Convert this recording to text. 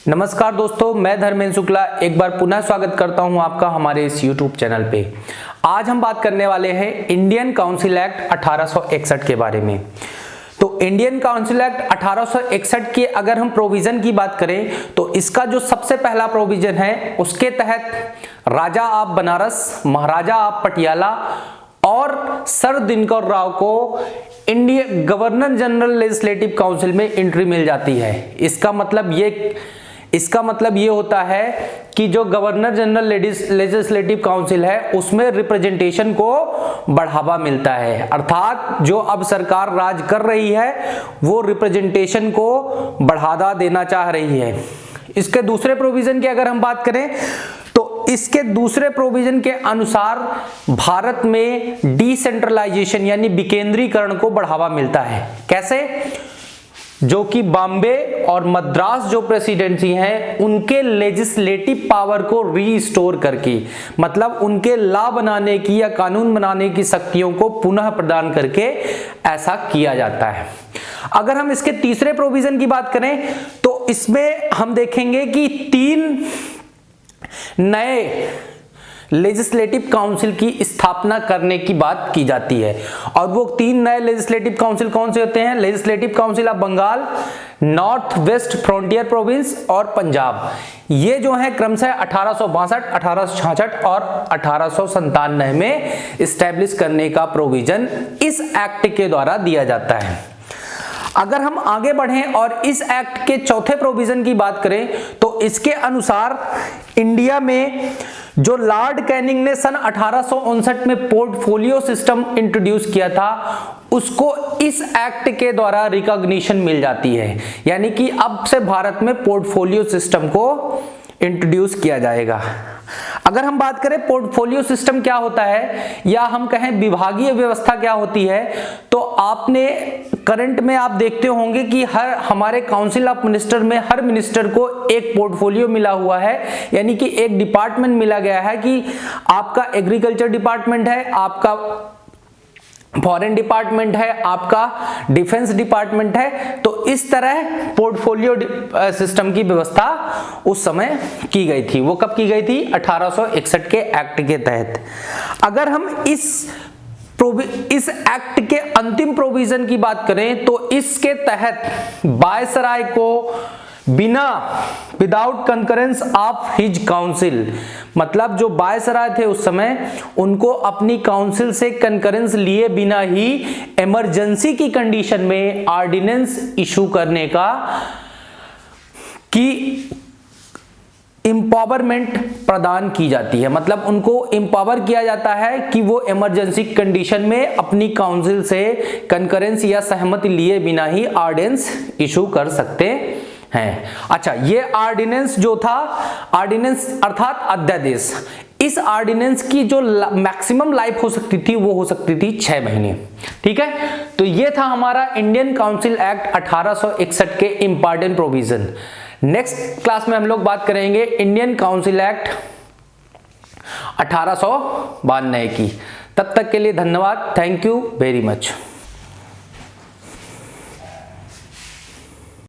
नमस्कार दोस्तों, मैं धर्मेंद्र शुक्ला एक बार पुनः स्वागत करता हूं आपका हमारे इस YouTube चैनल पे। आज हम बात करने वाले हैं इंडियन काउंसिल एक्ट 1861 के बारे में। तो इंडियन काउंसिल एक्ट 1861 के अगर हम प्रोविजन की बात करें तो इसका जो सबसे पहला प्रोविजन है उसके तहत राजा ऑफ बनारस, महाराजा ऑफ पटियाला और सर दिनकर राव को India governor general legislative council में एंट्री मिल जाती है। इसका मतलब ये होता है कि जो गवर्नर जनरल लेजिस्लेटिव काउंसिल है उसमें रिप्रेजेंटेशन को बढ़ावा मिलता है, अर्थात जो अब सरकार राज कर रही है वो रिप्रेजेंटेशन को बढ़ावा देना चाह रही है। इसके दूसरे प्रोविजन की अगर हम बात करें तो इसके दूसरे प्रोविजन के अनुसार भारत में डिसेंट्रलाइजेशन यानी विकेंद्रीकरण को बढ़ावा मिलता है। कैसे? जो कि बॉम्बे और मद्रास जो प्रेसिडेंसी हैं उनके लेजिस्लेटिव पावर को रीस्टोर करके, मतलब उनके लॉ बनाने की या कानून बनाने की शक्तियों को पुनः प्रदान करके ऐसा किया जाता है। अगर हम इसके तीसरे प्रोविजन की बात करें तो इसमें हम देखेंगे कि 3 नए लेजिस्लेटिव काउंसिल की स्थापना करने की बात की जाती है। और वो 3 नए लेजिस्लेटिव काउंसिल कौन से होते हैं? Legislative Council of Bengal, North West Frontier Province और पंजाब। ये जो है क्रमशः 1862, 1866 और 1897 में स्टैब्लिश करने का प्रोविजन इस एक्ट के द्वारा दिया जाता है। अगर हम आगे बढ़ें और इस एक्ट के चौथे प्रोविजन की बात करें तो इसके अनुसार इंडिया में जो लॉर्ड कैनिंग ने सन 1859 में पोर्टफोलियो सिस्टम इंट्रोड्यूस किया था उसको इस एक्ट के द्वारा रिकॉग्निशन मिल जाती है, यानी कि अब से भारत में पोर्टफोलियो सिस्टम को इंट्रोड्यूस किया जाएगा। अगर हम बात करें पोर्टफोलियो सिस्टम क्या होता है या हम कहें विभागीय व्यवस्था क्या होती है, तो आपने करंट में आप देखते होंगे कि हमारे काउंसिल ऑफ मिनिस्टर में हर मिनिस्टर को एक पोर्टफोलियो मिला हुआ है, यानी कि एक डिपार्टमेंट मिला गया है कि आपका एग्रीकल्चर डिपार्टमेंट है, आपका फॉरेन डिपार्टमेंट है, आपका डिफेंस डिपार्टमेंट है। तो इस तरह पोर्टफोलियो सिस्टम की व्यवस्था उस समय की गई थी। वो कब की गई थी? 1861 के एक्ट के तहत। अगर हम इस एक्ट के अंतिम प्रोविजन की बात करें तो इसके तहत वायसराय को without concurrence of his council, मतलब जो वायसराय थे उस समय उनको अपनी काउंसिल से कंकरेंस लिए बिना ही इमरजेंसी की कंडीशन में ऑर्डिनेंस इशू करने की एम्पावरमेंट प्रदान की जाती है। मतलब उनको एम्पावर किया जाता है कि वो इमरजेंसी कंडीशन में अपनी काउंसिल से कंकरेंस या सहमति लिए बिना ही ऑर्डिनेंस इशू कर सकते हैं। अच्छा, ये ऑर्डिनेंस जो था, ऑर्डिनेंस अर्थात अध्यादेश, इस ऑर्डिनेंस की जो मैक्सिमम लाइफ हो सकती थी वो हो सकती थी 6 महीने। ठीक है, तो ये था हमारा इंडियन काउंसिल एक्ट 1861 के इंपॉर्टेंट प्रोविजन। नेक्स्ट क्लास में हम लोग बात करेंगे इंडियन काउंसिल एक्ट 1892 की। तब तक के लिए धन्यवाद। Thank you very much.